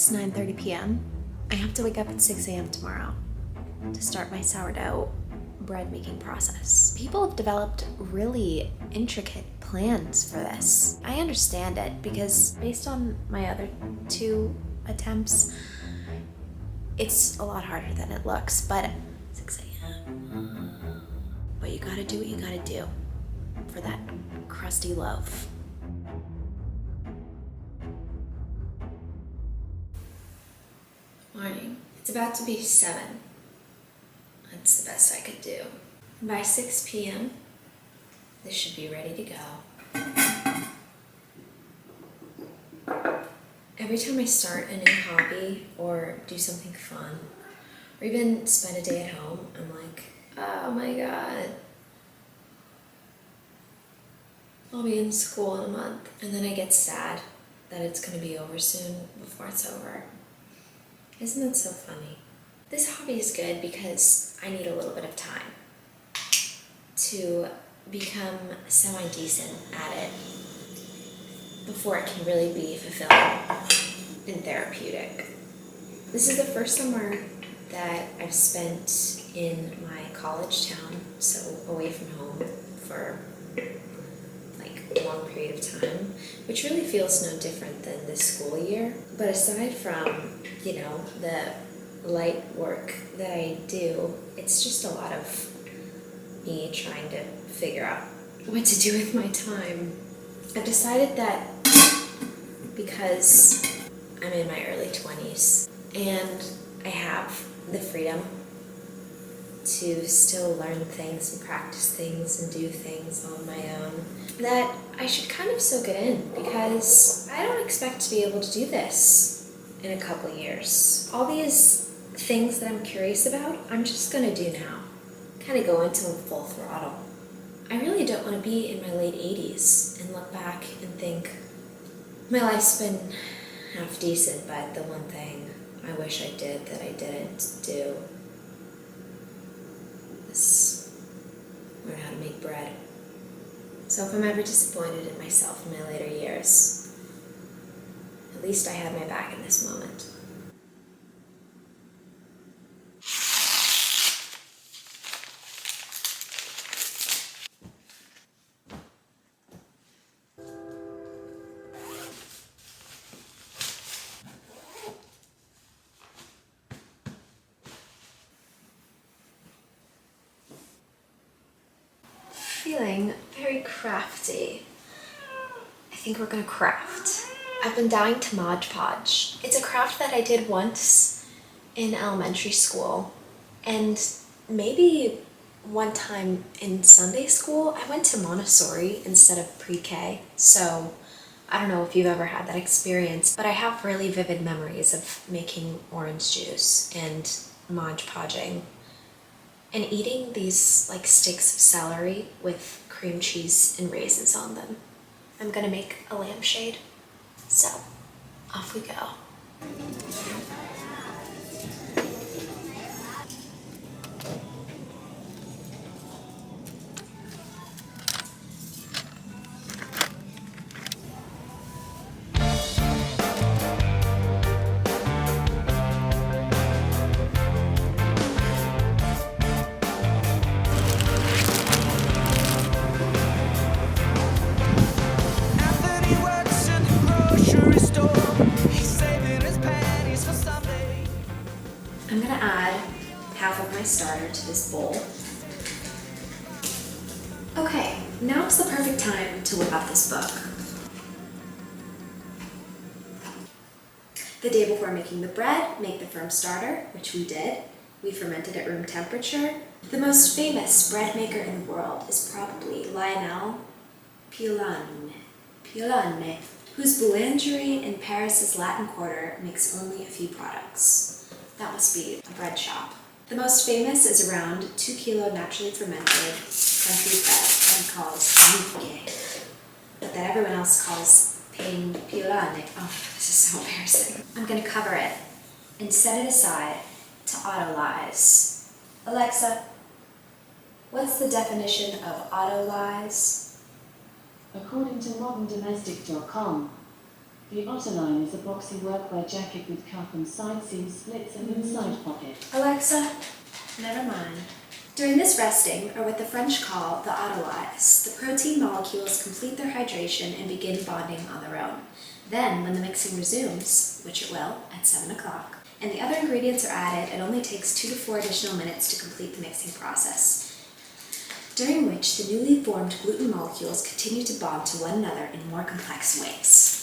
It's 9:30 p.m. I have to wake up at 6 a.m. tomorrow to start my sourdough bread making process. People have developed really intricate plans for this. I understand it because based on my other 2 attempts, it's a lot harder than it looks, but 6 a.m. But you gotta do what you gotta do for that crusty loaf. Morning. It's about to be 7. That's the best I could do. And by 6 p.m., this should be ready to go. Every time I start a new hobby or do something fun, or even spend a day at home, I'm like, oh my god, I'll be in school in a month. And then I get sad that it's gonna be over soon before it's over. Isn't that so funny? This hobby is good because I need a little bit of time to become semi-decent at it before it can really be fulfilling and therapeutic. This is the first summer that I've spent in my college town, so away from home for like a long period of time, which really feels no different than this school year. But aside from, the light work that I do, it's just a lot of me trying to figure out what to do with my time. I've decided that because I'm in my early 20s and I have the freedom to still learn things and practice things and do things on my own, that I should kind of soak it in, because I don't expect to be able to do this in a couple years. All these things that I'm curious about, I'm just gonna do now. Kind of go into full throttle. I really don't want to be in my late 80s and look back and think, my life's been half decent, but the one thing I wish I did that I didn't do is learn how to make bread. So if I'm ever disappointed in myself in my later years, at least I had my back in this moment. Feeling very crafty. I think we're gonna craft. I've been dying to Mod Podge. It's a craft that I did once in elementary school, and maybe one time in Sunday school. I went to Montessori instead of pre-K, so I don't know if you've ever had that experience, but I have really vivid memories of making orange juice and Mod Podging and eating these like sticks of celery with cream cheese and raisins on them. I'm gonna make a lampshade. So, off we go. I'm gonna add half of my starter to this bowl. Okay, now is the perfect time to whip out this book. The day before making the bread, make the firm starter, which we did. We fermented at room temperature. The most famous bread maker in the world is probably Lionel Piolane, whose boulangerie in Paris's Latin Quarter makes only a few products. That must be a bread shop. The most famous is around 2 kilo naturally fermented country bread that he calls movin, but that everyone else calls pain piolane. Oh, this is so embarrassing. I'm gonna cover it and set it aside to autolyze. Alexa, what's the definition of autolyze? According to moderndomestic.com, The otterline is a boxy workwear jacket with cuff and side seam splits and inside pocket. Alexa, never mind. During this resting, or what the French call the autolyse, the protein molecules complete their hydration and begin bonding on their own. Then, when the mixing resumes, which it will at 7 o'clock, and the other ingredients are added, it only takes 2 to 4 additional minutes to complete the mixing process, during which the newly formed gluten molecules continue to bond to one another in more complex ways.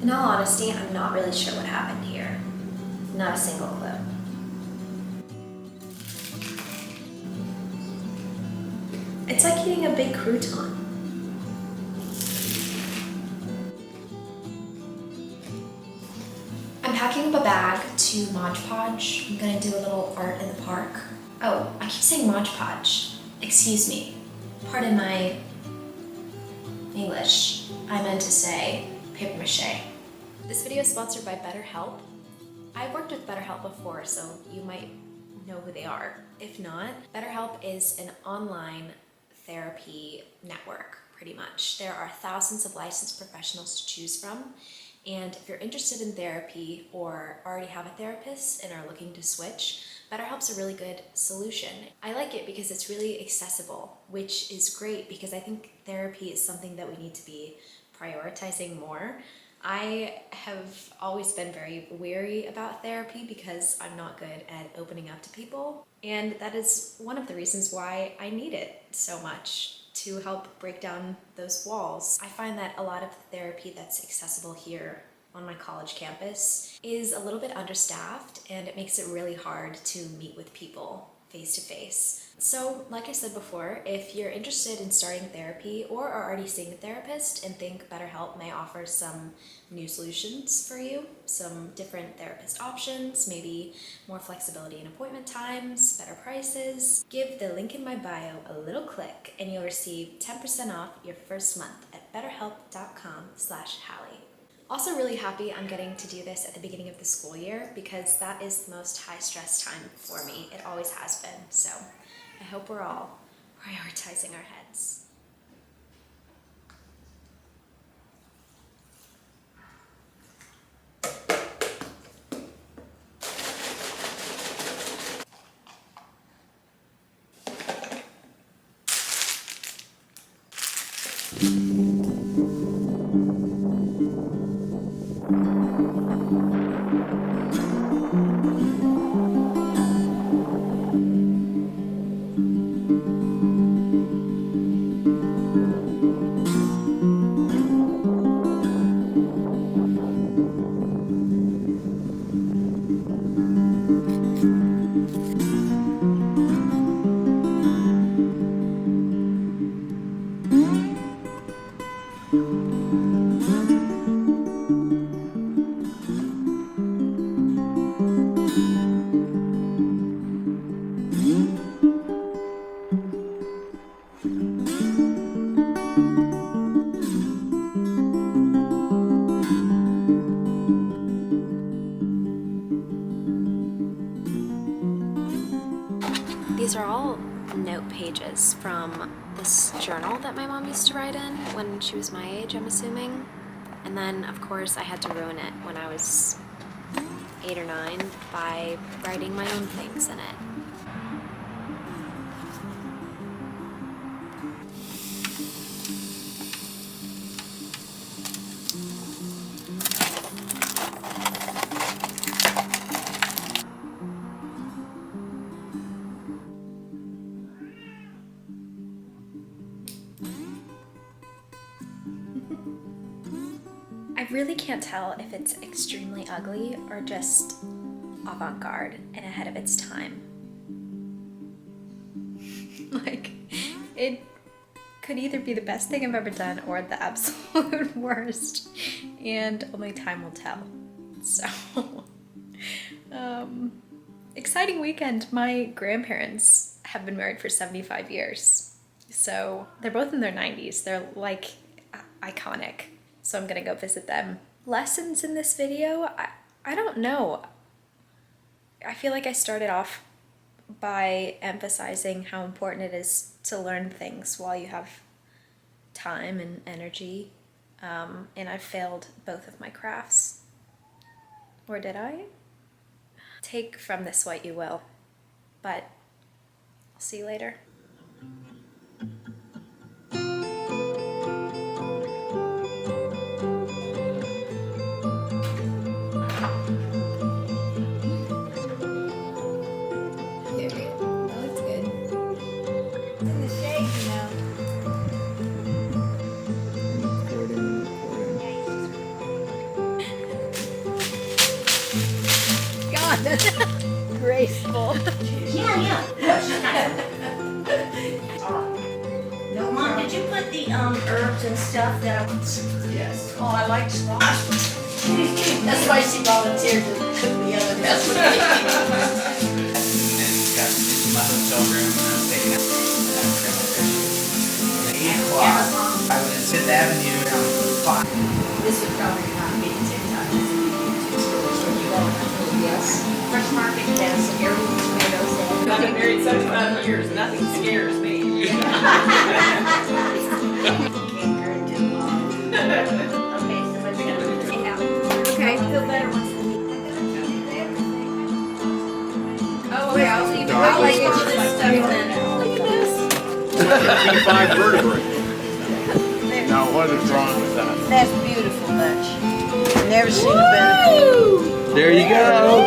In all honesty, I'm not really sure what happened here. Not a single clue. It's like eating a big crouton. I'm packing up a bag to Mod Podge. I'm gonna do a little art in the park. Oh, I keep saying Mod Podge. Excuse me. Pardon my English. I meant to say paper mache. This video is sponsored by BetterHelp. I've worked with BetterHelp before, so you might know who they are. If not, BetterHelp is an online therapy network, pretty much. There are thousands of licensed professionals to choose from, and if you're interested in therapy or already have a therapist and are looking to switch, BetterHelp's a really good solution. I like it because it's really accessible, which is great because I think therapy is something that we need to be prioritizing more. I have always been very wary about therapy because I'm not good at opening up to people, and that is one of the reasons why I need it so much, to help break down those walls. I find that a lot of the therapy that's accessible here on my college campus is a little bit understaffed, and it makes it really hard to meet with people face to face. So, like I said before, if you're interested in starting therapy or are already seeing a therapist and think BetterHelp may offer some new solutions for you, some different therapist options, maybe more flexibility in appointment times, better prices, give the link in my bio a little click and you'll receive 10% off your first month at betterhelp.com/Hallie. Also really happy I'm getting to do this at the beginning of the school year because that is the most high stress time for me. It always has been. So I hope we're all prioritizing our heads. These are all note pages from this journal that my mom used to write in when she was my age, I'm assuming. And then, of course, I had to ruin it when I was 8 or 9 by writing my own things in it. I really can't tell if it's extremely ugly or just avant-garde and ahead of its time. Like, could either be the best thing I've ever done or the absolute worst, and only time will tell. So, exciting weekend. My grandparents have been married for 75 years. So they're both in their 90s. They're like iconic. So I'm gonna go visit them. Lessons in this video? I don't know. I feel like I started off by emphasizing how important it is to learn things while you have time and energy. And I failed both of my crafts. Or did I? Take from this what you will, but I'll see you later. Graceful. Yeah. No, she's not. No, Mom, did you put the herbs and stuff that I... Yes. Oh, I like squash. That's why she volunteered to cook the other mess with me. And got into my hotel room and I was taking out at 8 o'clock. I was at 5th Avenue down 5. This would probably not be TikTok. This would be YouTube stores where you all have to, yes. Fresh Market has every tomatoes there. I've been married 75 years, nothing scares me. Okay, somebody's gonna take out. Okay. I feel better once we... Oh, okay, I'll leave it. I'll like it this stuff then. Look at P5 vertebrae. Now what is wrong with that? That's beautiful, Dutch. Never seen a better. There you go.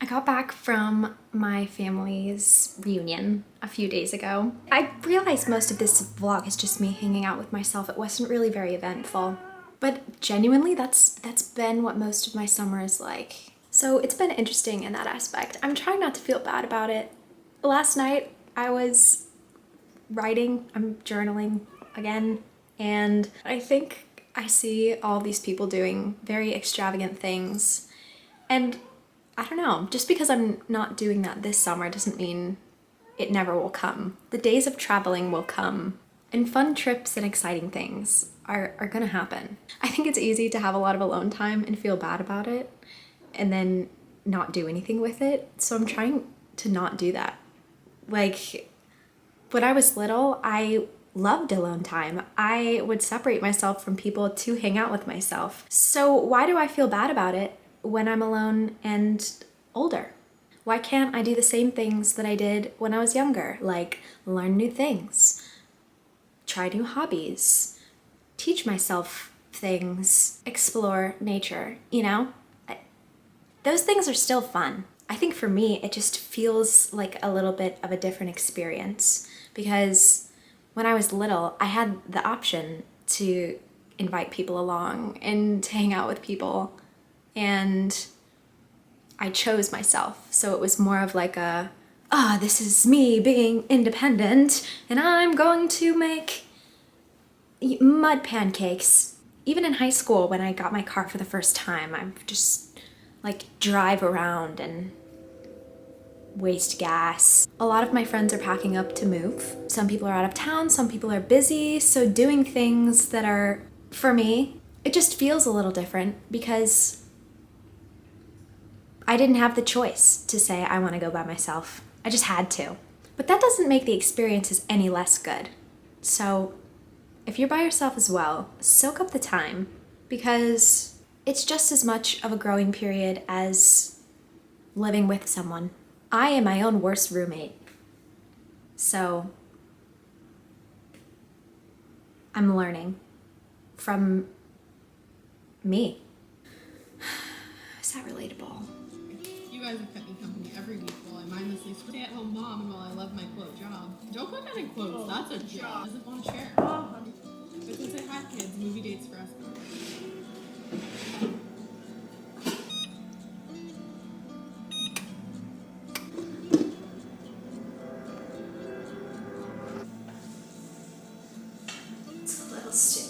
I got back from my family's reunion a few days ago. I realized most of this vlog is just me hanging out with myself. It wasn't really very eventful, but genuinely that's been what most of my summer is like. So it's been interesting in that aspect. I'm trying not to feel bad about it. Last night I was writing, I'm journaling again, and I think I see all these people doing very extravagant things, and I don't know, just because I'm not doing that this summer doesn't mean it never will come. The days of traveling will come, and fun trips and exciting things are gonna happen. I think it's easy to have a lot of alone time and feel bad about it, and then not do anything with it, so I'm trying to not do that. Like, when I was little, I loved alone time. I would separate myself from people to hang out with myself. So why do I feel bad about it when I'm alone and older? Why can't I do the same things that I did when I was younger? Like learn new things, try new hobbies, teach myself things, explore nature, you know? Those things are still fun. I think for me, it just feels like a little bit of a different experience because When I was little, I had the option to invite people along and to hang out with people, and I chose myself. So it was more of like a, this is me being independent and I'm going to make mud pancakes. Even in high school, when I got my car for the first time, I just like drive around and waste gas. A lot of my friends are packing up to move. Some people are out of town, some people are busy, so doing things that are, for me, it just feels a little different because I didn't have the choice to say I want to go by myself. I just had to. But that doesn't make the experiences any less good. So if you're by yourself as well, soak up the time, because it's just as much of a growing period as living with someone. I am my own worst roommate. So I'm learning from me. Is that relatable? You guys have kept me company every week while I mindlessly stay-at-home mom and while I love my quote job. Don't put that in quotes, that's a job. Doesn't want to share. But since I have kids, movie dates for us. It's a little stupid.